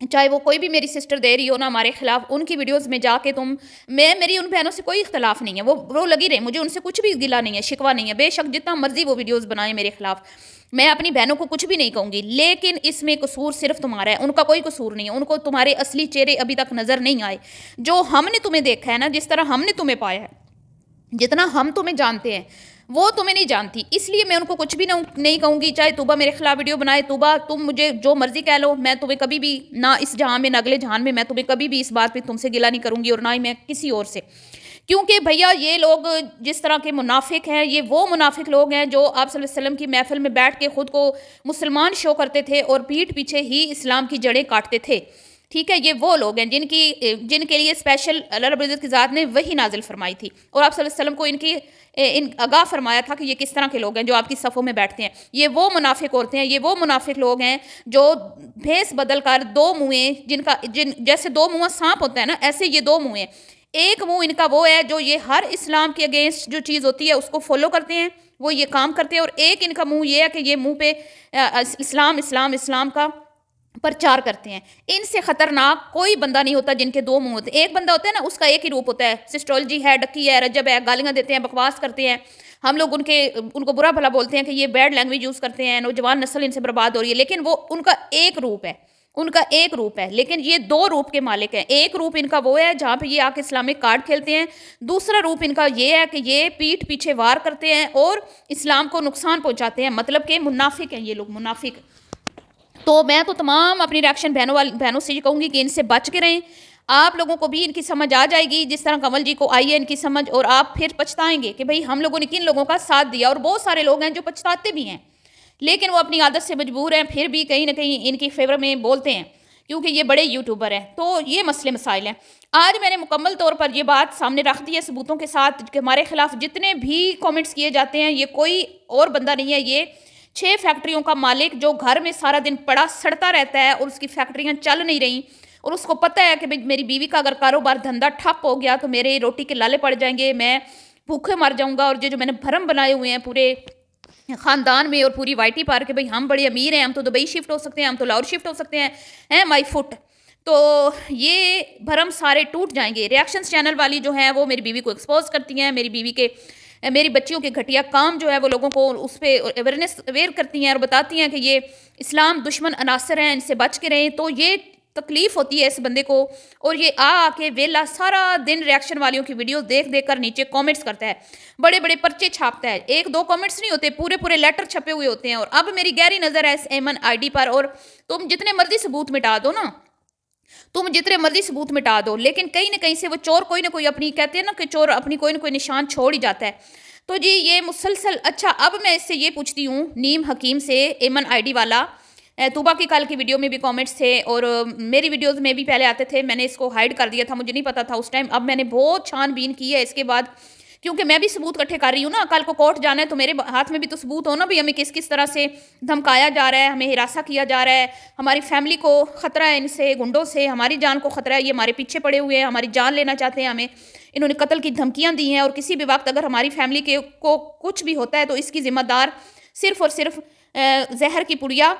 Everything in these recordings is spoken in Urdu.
چاہے وہ کوئی بھی میری سسٹر دے رہی ہو نا ہمارے خلاف، ان کی ویڈیوز میں جا کے میری ان بہنوں سے کوئی اختلاف نہیں ہے، وہ لگی رہے، مجھے ان سے کچھ بھی گلا نہیں ہے، شکوہ نہیں ہے، بے شک جتنا مرضی وہ ویڈیوز بنائیں میرے خلاف، میں اپنی بہنوں کو کچھ بھی نہیں کہوں گی، لیکن اس میں قصور صرف تمہارا ہے، ان کا کوئی قصور نہیں ہے، ان کو تمہارے اصلی چہرے ابھی تک نظر نہیں آئے، جو ہم نے تمہیں دیکھا ہے نا، جس طرح ہم نے تمہیں پایا ہے، جتنا ہم تمہیں جانتے ہیں وہ تمہیں نہیں جانتی، اس لیے میں ان کو کچھ بھی نہیں کہوں گی، چاہے توبہ میرے خلاف ویڈیو بنائے، توبہ تم مجھے جو مرضی کہہ لو، میں تمہیں کبھی بھی نہ اس جہاں میں نہ اگلے جہان میں تمہیں کبھی بھی اس بات پہ تم سے گلہ نہیں کروں گی، اور نہ ہی میں کسی اور سے، کیونکہ بھیا یہ لوگ جس طرح کے منافق ہیں، یہ وہ منافق لوگ ہیں جو آپ صلی اللہ علیہ وسلم کی محفل میں بیٹھ کے خود کو مسلمان شو کرتے تھے اور پیٹھ پیچھے ہی اسلام کی جڑیں کاٹتے تھے، ٹھیک ہے، یہ وہ لوگ ہیں جن کے لیے اسپیشل اللہ رب العزت کی ذات نے وہی نازل فرمائی تھی، اور آپ صلی اللہ علیہ وسلم کو آگاہ فرمایا تھا کہ یہ کس طرح کے لوگ ہیں جو آپ کی صفوں میں بیٹھتے ہیں، یہ وہ منافق عورتیں ہیں، یہ وہ منافق لوگ ہیں جو بھیس بدل کر دو منہیں جیسے دو منہ سانپ ہوتا ہے نا، ایسے یہ دو منہ ہیں، ایک منہ ان کا وہ ہے جو یہ ہر اسلام کے اگینسٹ جو چیز ہوتی ہے اس کو فالو کرتے ہیں، وہ یہ کام کرتے ہیں، اور ایک ان کا منہ یہ ہے کہ یہ منہ پہ اسلام کا پرچار کرتے ہیں، ان سے خطرناک کوئی بندہ نہیں ہوتا جن کے دو منہ ہوتے ہیں، ایک بندہ ہوتا ہے نا اس کا ایک ہی روپ ہوتا ہے، سسٹرولوجی ہے، ڈکی ہے، رجب ہے، گالیاں دیتے ہیں، بکواس کرتے ہیں، ہم لوگ ان کو برا بھلا بولتے ہیں کہ یہ بیڈ لینگویج یوز کرتے ہیں، نوجوان نسل ان سے برباد ہو رہی ہے، لیکن وہ ان کا ایک روپ ہے، لیکن یہ دو روپ کے مالک ہیں، ایک روپ ان کا وہ ہے جہاں پہ یہ آ کے اسلامک کارڈ کھیلتے ہیں، دوسرا روپ ان کا یہ ہے کہ یہ پیٹھ پیچھے وار کرتے ہیں اور اسلام کو نقصان پہنچاتے ہیں، مطلب کہ منافق ہیں یہ لوگ، منافق۔ تو میں تو تمام اپنی ریاکشن بہنوں سے یہ کہوں گی کہ ان سے بچ کے رہیں، آپ لوگوں کو بھی ان کی سمجھ آ جائے گی جس طرح کمل جی کو آئی ہے ان کی سمجھ، اور آپ پھر پچھتائیں گے کہ بھئی ہم لوگوں نے کن لوگوں کا ساتھ دیا، اور بہت سارے لوگ ہیں جو پچھتاتے بھی ہیں لیکن وہ اپنی عادت سے مجبور ہیں، پھر بھی کہیں نہ کہیں ان کی فیور میں بولتے ہیں کیونکہ یہ بڑے یوٹیوبر ہیں، تو یہ مسئلے مسائل ہیں۔ آج میں نے مکمل طور پر یہ بات سامنے رکھ دی ہے ثبوتوں کے ساتھ کہ ہمارے خلاف جتنے بھی کامنٹس کیے جاتے ہیں یہ کوئی اور بندہ نہیں ہے، یہ 6 فیکٹریوں کا مالک جو گھر میں سارا دن پڑا سڑتا رہتا ہے اور اس کی فیکٹریاں چل نہیں رہی، اور اس کو پتہ ہے کہ میری بیوی کا اگر کاروبار دھندا ٹھپ ہو گیا تو میرے روٹی کے لالے پڑ جائیں گے، میں بھوکے مر جاؤں گا، اور جو میں نے بھرم بنائے ہوئے ہیں پورے خاندان میں اور پوری وائی ٹی پار کے بھئی ہم بڑے امیر ہیں، ہم تو دبئی شفٹ ہو سکتے ہیں، ہم تو لاہور شفٹ ہو سکتے ہیں مائی فٹ، تو یہ بھرم سارے ٹوٹ جائیں گے۔ ریاکشنز چینل والی جو ہیں وہ میری بیوی کو ایکسپوز کرتی ہیں، میری بچیوں کے گھٹیا کام جو ہے وہ لوگوں کو اس پہ اویئر کرتی ہیں اور بتاتی ہیں کہ یہ اسلام دشمن عناصر ہیں، ان سے بچ کے رہیں، تو یہ تکلیف ہوتی ہے اس بندے کو، اور یہ آ کے ویلا سارا دن ریاکشن والیوں کی ویڈیو دیکھ کر نیچے کامنٹس کرتا ہے، بڑے بڑے پرچے چھاپتا ہے، ایک دو کامنٹس نہیں ہوتے، پورے لیٹر چھپے ہوئے ہوتے ہیں، اور اب میری گہری نظر ہے اس ایمن آئی ڈی پر، اور تم جتنے مرضی ثبوت مٹا دو لیکن کہیں نہ کہیں سے وہ چور کوئی نہ کوئی اپنی، کہتے ہیں نا کہ چور اپنی کوئی نہ کوئی نشان چھوڑ ہی جاتا ہے، تو جی یہ مسلسل۔ اچھا اب میں اس سے یہ پوچھتی ہوں نیم حکیم سے، ایمن آئی ڈی والا، توبہ کی کل کی ویڈیو میں بھی کامنٹس تھے اور میری ویڈیوز میں بھی پہلے آتے تھے، میں نے اس کو ہائیڈ کر دیا تھا، مجھے نہیں پتا تھا اس ٹائم، اب میں نے بہت چھان بین کی ہے اس کے بعد، کیونکہ میں بھی ثبوت اکٹھے کر رہی ہوں نا، کل کو کورٹ جانا ہے تو میرے ہاتھ میں بھی تو ثبوت ہو نا، بھی ہمیں کس طرح سے دھمکایا جا رہا ہے، ہمیں ہراساں کیا جا رہا ہے، ہماری فیملی کو خطرہ ہے ان سے، گنڈوں سے، ہماری جان کو خطرہ ہے، یہ ہمارے پیچھے پڑے ہوئے ہیں، ہماری جان لینا چاہتے ہیں، ہمیں انہوں نے قتل کی دھمکیاں دی ہیں، اور کسی بھی وقت اگر ہماری فیملی کو کچھ بھی ہوتا ہے تو اس کی ذمہ دار صرف اور صرف زہر کی پڑیا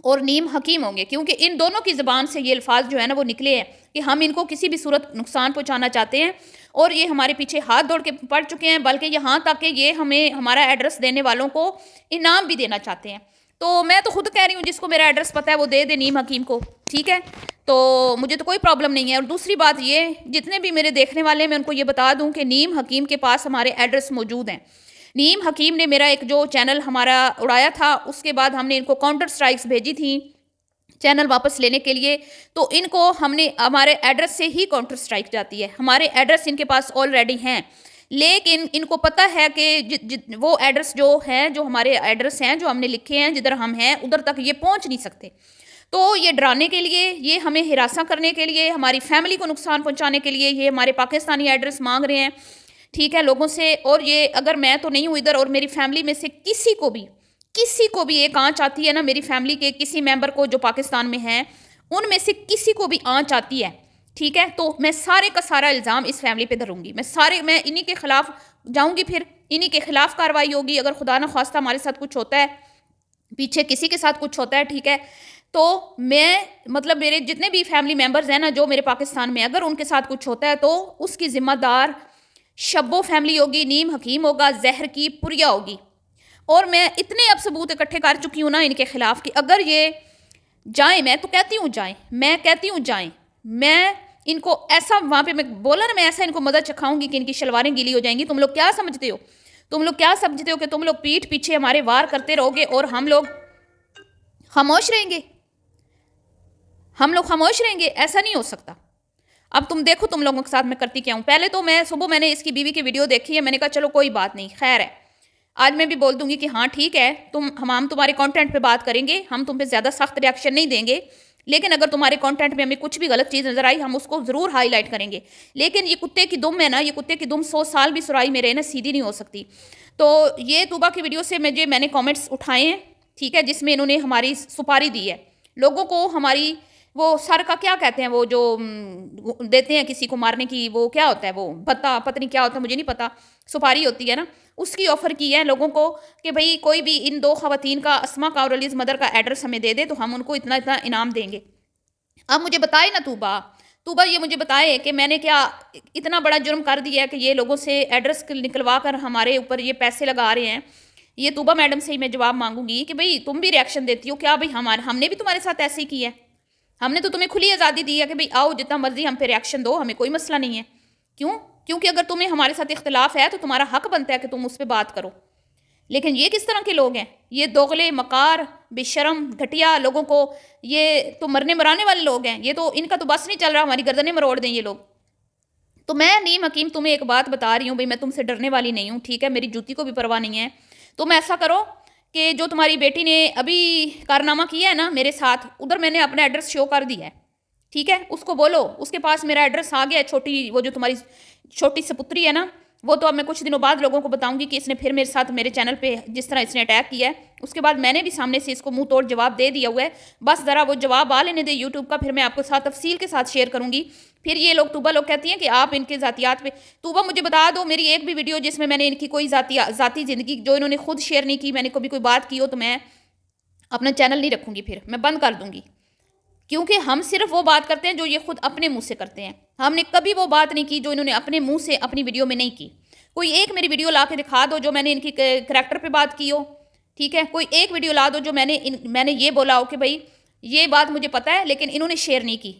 اور نیم حکیم ہوں گے، کیونکہ ان دونوں کی زبان سے یہ الفاظ جو ہے نا وہ نکلے ہیں کہ ہم ان کو کسی بھی صورت نقصان پہنچانا چاہتے ہیں، اور یہ ہمارے پیچھے ہاتھ دوڑ کے پڑ چکے ہیں، بلکہ یہاں تک کہ یہ ہمارا ایڈریس دینے والوں کو انعام بھی دینا چاہتے ہیں، تو میں تو خود کہہ رہی ہوں جس کو میرا ایڈریس پتہ ہے وہ دے نیم حکیم کو، ٹھیک ہے، تو مجھے تو کوئی پرابلم نہیں ہے۔ اور دوسری بات یہ، جتنے بھی میرے دیکھنے والے ہیں میں ان کو یہ بتا دوں کہ نیم حکیم کے پاس ہمارے ایڈریس موجود ہیں، نیم حکیم نے میرا ایک جو چینل ہمارا اڑایا تھا اس کے بعد ہم نے ان کو کاؤنٹر سٹرائکس بھیجی تھیں چینل واپس لینے کے لیے، تو ان کو ہم نے ہمارے ایڈریس سے ہی کاؤنٹر سٹرائک جاتی ہے، ہمارے ایڈریس ان کے پاس آلریڈی ہیں، لیکن ان کو پتہ ہے کہ وہ ایڈریس جو ہے، جو ہمارے ایڈریس ہیں جو ہم نے لکھے ہیں جدھر ہم ہیں ادھر تک یہ پہنچ نہیں سکتے، تو یہ ڈرانے کے لیے، یہ ہمیں ہراساں کرنے کے لیے، ہماری فیملی کو نقصان پہنچانے کے لیے یہ ہمارے پاکستانی ایڈریس مانگ رہے ہیں، ٹھیک ہے، لوگوں سے، اور یہ اگر میں تو نہیں ہوں ادھر، اور میری فیملی میں سے کسی کو بھی ایک آنچ آتی ہے نا، میری فیملی کے کسی ممبر کو جو پاکستان میں ہیں ان میں سے کسی کو بھی آنچ آتی ہے، ٹھیک ہے، تو میں سارے کا سارا الزام اس فیملی پہ دھروں گی، میں انہی کے خلاف جاؤں گی، پھر انہی کے خلاف کارروائی ہوگی، اگر خدا نہ خواستہ ہمارے ساتھ کچھ ہوتا ہے، پیچھے کسی کے ساتھ کچھ ہوتا ہے، ٹھیک ہے، تو میں مطلب میرے جتنے بھی فیملی ممبرز ہیں نا جو میرے پاکستان میں، اگر ان کے ساتھ کچھ ہوتا ہے تو اس کی ذمہ دار شبو فیملی ہوگی، نیم حکیم ہوگا، زہر کی پریا ہوگی. اور میں اتنے اب ثبوت اکٹھے کر چکی ہوں نا ان کے خلاف کہ اگر یہ جائیں، میں تو کہتی ہوں جائیں، میں کہتی ہوں جائیں، میں ان کو ایسا وہاں پہ میں بولا نا، میں ایسا ان کو مدد چکھاؤں گی کہ ان کی شلواریں گیلی ہو جائیں گی. تم لوگ کیا سمجھتے ہو؟ تم لوگ کیا سمجھتے ہو کہ تم لوگ پیٹھ پیچھے ہمارے وار کرتے رہو گے اور ہم لوگ خاموش رہیں گے؟ ہم لوگ خاموش رہیں گے؟ ایسا نہیں ہو سکتا. اب تم دیکھو تم لوگوں کے ساتھ میں کرتی کیا ہوں. پہلے تو میں صبح میں نے اس کی بیوی کی ویڈیو دیکھی ہے، میں نے کہا چلو کوئی بات نہیں، خیر ہے. آج میں بھی بول دوں گی کہ ہاں ٹھیک ہے، ہم تمہارے کانٹینٹ پہ بات کریں گے، ہم تم پہ زیادہ سخت ری ایکشن نہیں دیں گے، لیکن اگر تمہارے کانٹینٹ میں ہمیں کچھ بھی غلط چیز نظر آئی ہم اس کو ضرور ہائی لائٹ کریں گے. لیکن یہ کتے کی دم ہے نا، یہ کتے کی دم 100 سال بھی سرائی میں رہے نا سیدھی نہیں ہو سکتی. تو یہ طوبہ کی ویڈیو سے میں نے کامنٹس اٹھائے ہیں، ٹھیک ہے، جس میں انہوں نے ہماری سپاری دی ہے. لوگوں کو ہماری وہ سر کا کیا کہتے ہیں، وہ جو دیتے ہیں کسی کو مارنے کی، وہ کیا ہوتا ہے، وہ بتا پتہ نہیں کیا ہوتا ہے، مجھے نہیں پتا، سپاری ہوتی ہے نا، اس کی آفر کی ہے لوگوں کو کہ بھئی کوئی بھی ان 2 خواتین کا، اسما کا اور علیز مدر کا ایڈریس ہمیں دے دے تو ہم ان کو اتنا اتنا انعام دیں گے. اب مجھے بتائے نا طوبہ یہ مجھے بتائے کہ میں نے کیا اتنا بڑا جرم کر دیا ہے کہ یہ لوگوں سے ایڈریس نکلوا کر ہمارے اوپر یہ پیسے لگا رہے ہیں. یہ طوبہ میڈم سے ہی میں جواب مانگوں گی کہ بھئی تم بھی ریئیکشن دیتی ہو کیا؟ بھئی ہم نے بھی تمہارے ساتھ ایسے ہی کیا ہے، ہم نے تو تمہیں کھلی آزادی دی ہے کہ بھئی آؤ جتنا مرضی ہم پہ ریئیکشن دو، ہمیں کوئی مسئلہ نہیں ہے. کیوں؟ کیونکہ اگر تمہیں ہمارے ساتھ اختلاف ہے تو تمہارا حق بنتا ہے کہ تم اس پہ بات کرو. لیکن یہ کس طرح کے لوگ ہیں؟ یہ دوغلے، مکار، بے شرم، گھٹیا لوگوں کو، یہ تو مرنے مرانے والے لوگ ہیں. یہ تو ان کا تو بس نہیں چل رہا، ہماری گردنیں مروڑ دیں یہ لوگ. تو میں نیم حکیم تمہیں ایک بات بتا رہی ہوں، بھئی میں تم سے ڈرنے والی نہیں ہوں، ٹھیک ہے، میری جوتی کو بھی پرواہ نہیں ہے. تم ایسا کرو کہ جو تمہاری بیٹی نے ابھی کارنامہ کیا ہے نا میرے ساتھ، ادھر میں نے اپنا ایڈریس شو کر دیا ہے، ٹھیک ہے، اس کو بولو اس کے پاس میرا ایڈریس آ گیا ہے. چھوٹی وہ جو تمہاری چھوٹی سپتری ہے نا، وہ تو اب میں کچھ دنوں بعد لوگوں کو بتاؤں گی کہ اس نے پھر میرے ساتھ میرے چینل پہ جس طرح اس نے اٹیک کیا ہے. اس کے بعد میں نے بھی سامنے سے اس کو منہ توڑ جواب دے دیا ہوا ہے. بس ذرا وہ جواب آ لینے دے یوٹیوب کا، پھر میں آپ کو ساتھ تفصیل کے ساتھ شیئر کروں گی. پھر یہ لوگ طوبہ لوگ کہتی ہیں کہ آپ ان کے ذاتیات پہ، طوبہ مجھے بتا دو میری ایک بھی ویڈیو جس میں نے ان کی کوئی ذاتی زندگی جو انہوں نے خود شیئر نہیں کی، میں نے کبھی کوئی بات کی ہو تو میں اپنا چینل نہیں رکھوں گی، پھر میں بند کر دوں گی. کیونکہ ہم صرف وہ بات کرتے ہیں جو یہ خود اپنے منہ سے کرتے ہیں. ہم نے کبھی وہ بات نہیں کی جو انہوں نے اپنے منہ سے اپنی ویڈیو میں نہیں کی. کوئی ایک میری ویڈیو لا کے دکھا دو جو میں نے ان کی کریکٹر پہ بات کی ہو، ٹھیک ہے، کوئی ایک ویڈیو لا دو جو میں نے یہ بولا ہو کہ بھئی یہ بات مجھے پتہ ہے لیکن انہوں نے شیئر نہیں کی،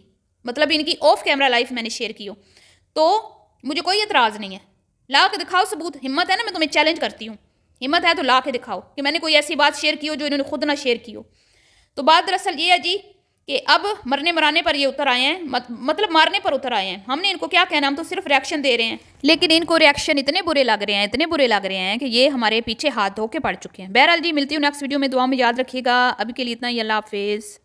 مطلب ان کی آف کیمرہ لائف میں نے شیئر کی ہو، تو مجھے کوئی اعتراض نہیں ہے. لا کے دکھاؤ ثبوت. ہمت ہے نا، میں تمہیں چیلنج کرتی ہوں، ہمت ہے تو لا کے دکھاؤ کہ میں نے کوئی ایسی بات شیئر کی ہو جو انہوں نے خود نہ شیئر کی ہو. تو بات دراصل یہ ہے جی کہ اب مرنے مرانے پر یہ اتر آئے ہیں، مطلب مارنے پر اتر آئے ہیں. ہم نے ان کو کیا کہنا، ہم تو صرف ریئیکشن دے رہے ہیں، لیکن ان کو ریئیکشن اتنے برے لگ رہے ہیں کہ یہ ہمارے پیچھے ہاتھ دھو کے پڑ چکے ہیں. بہرحال جی ملتی ہوں نیکسٹ ویڈیو میں، دعا میں یاد رکھیے گا. ابھی کے لیے اتنا ہی، اللہ حافظ.